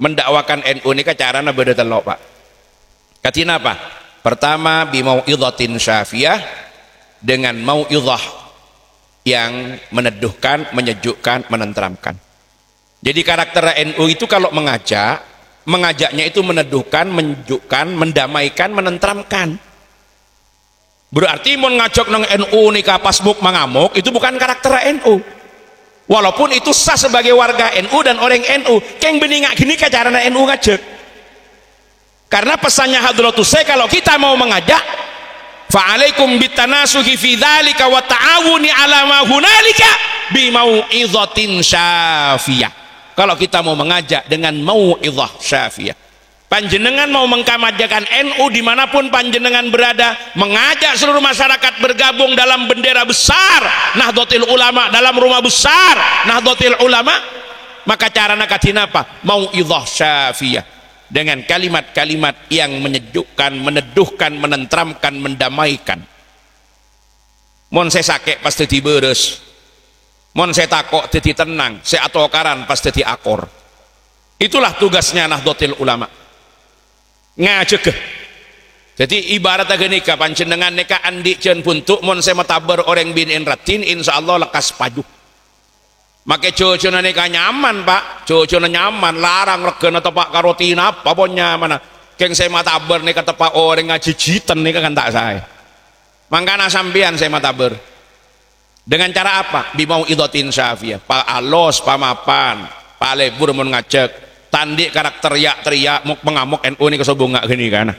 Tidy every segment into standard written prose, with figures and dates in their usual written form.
Mendakwakan NU ini caranya beda telok, Pak. Katina apa? Pertama bimau'idhatin syafiyah, dengan mau'idhah yang meneduhkan, menyejukkan, menenteramkan. Jadi karakter NU itu kalau mengajaknya itu meneduhkan, menyejukkan, mendamaikan, menenteramkan. Berarti mau ngajak nang NU nih kapasmuk mengamuk, itu bukan karakter NU. Walaupun itu sah sebagai warga NU dan orang NU, keng beningak gini caranya NU ngajak. Karena pesannya Hadratus Syekh, kalau kita mau mengajak, fa'alaikum bitanasuhi fi dzalika wa ta'awuni 'ala ma hunalika bimau'idhatin syafiyah. Kalau kita mau mengajak dengan mau'idhah syafiyah, panjenengan mau mengkamajakan NU dimanapun panjenengan berada, mengajak seluruh masyarakat bergabung dalam bendera besar Nahdlatul Ulama, dalam rumah besar Nahdlatul Ulama, maka caranya katina apa? Mau'idhah syafiyah, dengan kalimat-kalimat yang menyejukkan, meneduhkan, menenteramkan, mendamaikan. Mon saya sakit pas dadi beres, mon saya takok dadi tenang, saya atokaran pas dadi akor. Itulah tugasnya Nahdlatul Ulama, ngajak. Jadi ibarat agenika panjenengan neka andik jen buntuk mon saya matabar orang bin ratin, insyaallah lekas paju. Make cocona neka nyaman, Pak, cocona nyaman, larang regana tepak karotina apa pun nyaman. Keng saya matabar neka tepak orang ngaji jiten neka kan tak saya. Mangkana sampean saya matabar. Dengan cara apa? Bimau'idhatin syafiyah, pa alos, pamapan, pa lebur mun ngajak, tandik karakter teriak mengamuk NU ini kesobong nggak gini kan?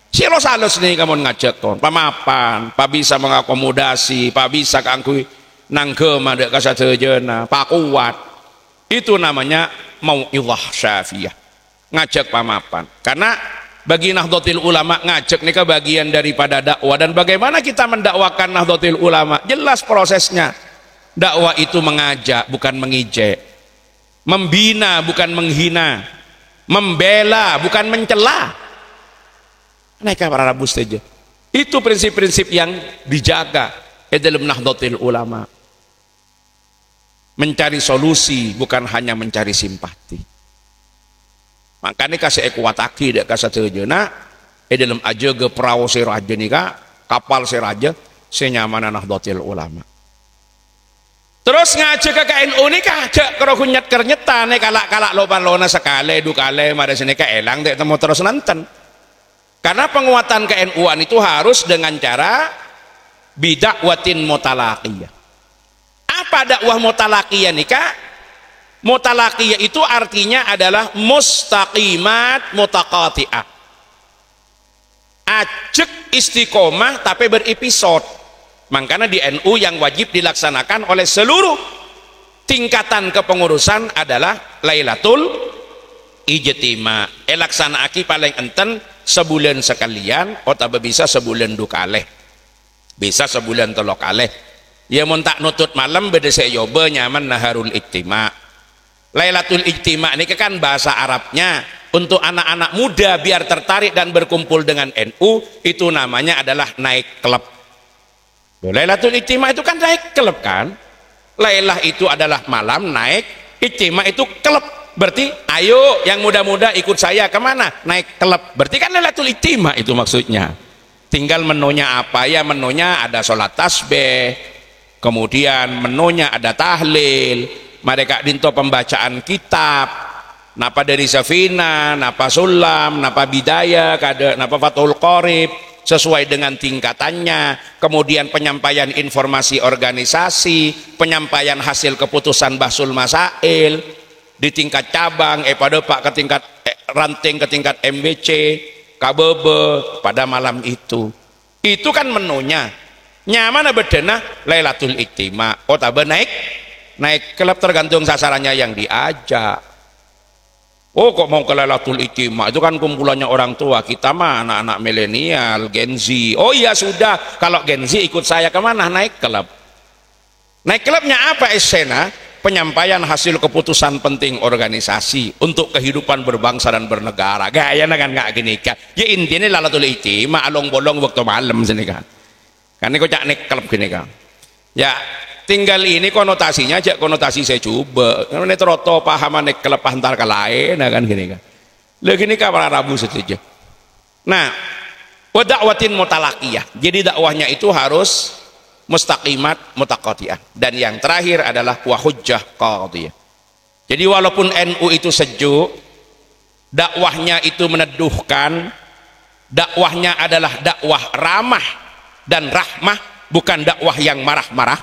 Silos halus nih kamu ngajak kon, pamapan, pa bisa mengakomodasi, pa bisa kangkui nangkem ada kasadejena, pa kuat. Itu namanya mau'idhah syafiyah, ngajak pamapan. Karena bagi Nahdlatul Ulama ngajak nih bagian daripada dakwah. Dan bagaimana kita mendakwakan Nahdlatul Ulama? Jelas prosesnya. Dakwah itu mengajak bukan mengijek, membina bukan menghina, membela bukan mencela. Mereka para rabu saja. Itu prinsip-prinsip yang dijaga dalam Nahdlatul Ulama. Mencari solusi bukan hanya mencari simpati. Makanya kasih ekuataki dek kasih terjena dalam aja ke perahu seraja nika, kapal seraja senyamana Nahdlatul Ulama. Terus ngajak ke NU nika ajak kerokunyat kernyetane kalak lopan lona sekali dukale mada sini ke elang dek temu terus nonton. Karena penguatan ke NU-an itu harus dengan cara bidakwatin mutalaqiyah. Apa dakwah mutalaqiyah nikah? Mutalaqiyah itu artinya adalah mustaqimat mutaqati'ah. Ajek istiqomah tapi berepisode. Makanya di NU yang wajib dilaksanakan oleh seluruh tingkatan kepengurusan adalah Lailatul Ijtima. Laksanaaki paling enten sebulan sekalian, atau bisa sebulan dukaleh, bisa sebulan telok kaleh. Ya mun tak nutut malam beda saya yoba nyaman naharul ijtima. Lailatul Ijtima ini kan bahasa Arabnya untuk anak-anak muda biar tertarik dan berkumpul dengan NU, itu namanya adalah naik klub. Lailatul Ijtima itu kan naik klub kan? Lailah itu adalah malam, naik Ijtima itu klub. Berarti ayo yang muda-muda ikut saya kemana? Naik klub. Berarti kan Lailatul Ijtima itu maksudnya. Tinggal menunya apa ya? Menunya ada sholat tasbih, kemudian menunya ada tahlil, mereka dinto pembacaan kitab, napa dari Safina, napa Sulam, napa Bidayah, napa Fathul Qorib, sesuai dengan tingkatannya. Kemudian penyampaian informasi organisasi, penyampaian hasil keputusan Bahsul Masail di tingkat cabang, pada Pak ke tingkat ranting, ke tingkat MBC, KBB pada malam itu. Itu kan menunya. Nyaman bedena Lailatul Ijtima. Oh tabe naik klub tergantung sasarannya yang diajak. Oh kok mau ke Lailatul Ijtima? Itu kan kumpulannya orang tua. Kita mah anak-anak milenial, Gen Z. Oh iya sudah, kalau Gen Z ikut saya kemana? Naik klub. Naik klubnya apa esena? Penyampaian hasil keputusan penting organisasi untuk kehidupan berbangsa dan bernegara. Gaya kan nggak gini kan? Ya intinya Lailatul Ijtima along bolong waktu malam sini kan. Karena kok cak nek klub gini kan. Ya tinggal ini konotasinya aja konotasi saya coba. Ini teroto pahaman kelepah antar ke lain, nah kan gini kan. Lagi ini kabar Rabu setuju. Nah, wa da'watin mutalaqiyah. Jadi dakwahnya itu harus mustaqimat mutaqatiyah. Dan yang terakhir adalah wa hujjah qadiyah. Jadi walaupun NU itu sejuk, dakwahnya itu meneduhkan, dakwahnya adalah dakwah ramah dan rahmah, bukan dakwah yang marah-marah.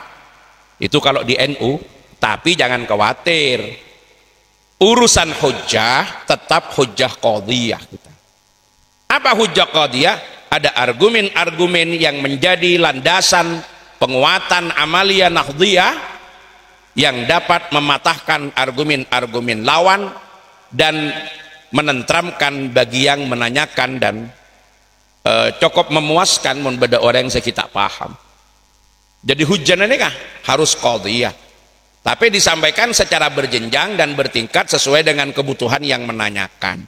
Itu kalau di NU. Tapi jangan khawatir, urusan hujjah tetap hujjah qadiyah kita. Apa hujjah qadiyah? Ada argumen-argumen yang menjadi landasan penguatan amalia nahdhiyah yang dapat mematahkan argumen-argumen lawan dan menentramkan bagi yang menanyakan dan cukup memuaskan membeda orang yang sekitar paham. Jadi hujan ini kah harus qadhiyah, tapi disampaikan secara berjenjang dan bertingkat sesuai dengan kebutuhan yang menanyakan.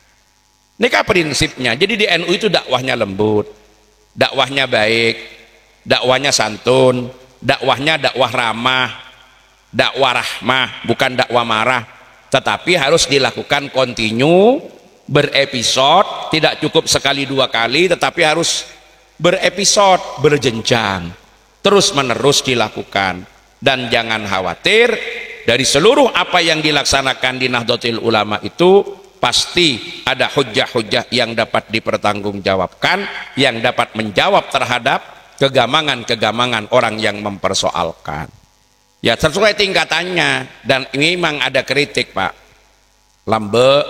Ini kah prinsipnya. Jadi di NU itu dakwahnya lembut, dakwahnya baik, dakwahnya santun, dakwahnya dakwah ramah, dakwah rahmah, bukan dakwah marah, tetapi harus dilakukan kontinu, berepisode, tidak cukup sekali dua kali, tetapi harus berepisode, berjenjang, terus menerus dilakukan. Dan jangan khawatir, dari seluruh apa yang dilaksanakan di Nahdlatul Ulama itu pasti ada hujjah-hujjah yang dapat dipertanggungjawabkan, yang dapat menjawab terhadap kegamangan-kegamangan orang yang mempersoalkan. Ya sesuai tingkatannya. Dan ini memang ada kritik Pak, lambe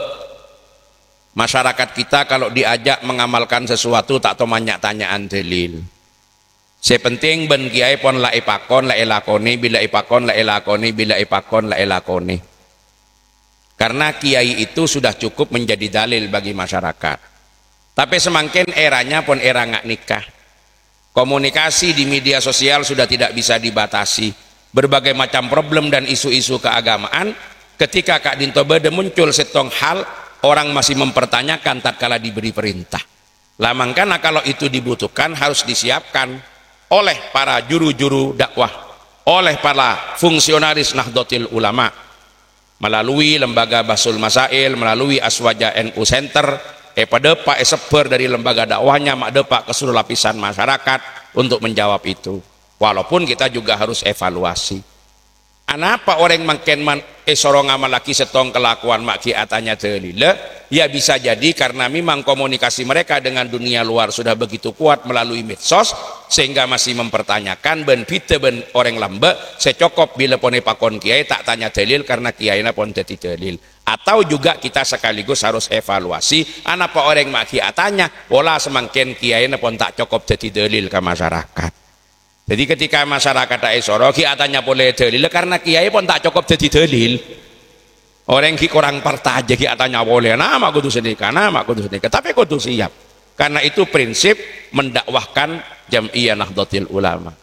masyarakat kita kalau diajak mengamalkan sesuatu tak tahu tanyaan dalil. Sepenting ben kiai pon la ipakon la elakoni, bila ipakon la elakoni, bila ipakon la elakoni. Karena kiai itu sudah cukup menjadi dalil bagi masyarakat. Tapi semakin eranya pun era nggak nikah, komunikasi di media sosial sudah tidak bisa dibatasi. Berbagai macam problem dan isu-isu keagamaan, ketika Kak Dinto Bede muncul setong hal, orang masih mempertanyakan tatkala diberi perintah. Lamangkana kalau itu dibutuhkan harus disiapkan oleh para juru-juru dakwah, oleh para fungsionaris Nahdlatul Ulama, melalui lembaga Basul Masail, melalui Aswaja NU Center, pada Pak seper dari lembaga dakwahnya, mak depak ke seluruh lapisan masyarakat untuk menjawab itu. Walaupun kita juga harus evaluasi. Anapa orang makin sorong amal lagi setong kelakuan maki atanya telila? Ya bisa jadi karena memang komunikasi mereka dengan dunia luar sudah begitu kuat melalui medsos, sehingga masih mempertanyakan ben pite ben orang lambe secokop bila pone pakon kiai tak tanya dalil karena kiai na pon teti dalil. Atau juga kita sekaligus harus evaluasi anapa orang maki atanya pola semakin kiai na pon tak cokop teti dalil ke masyarakat. Jadi ketika masyarakat tak esoro kiatanya boleh dalil karena kiai pun tak cukup jadi dalil. Orang ki kurang pertaja kiatanya boleh nama kudu sedekah, nama kudu sedekah, tapi kudu siap. Karena itu prinsip mendakwahkan Jam'iyah Nahdlatul Ulama.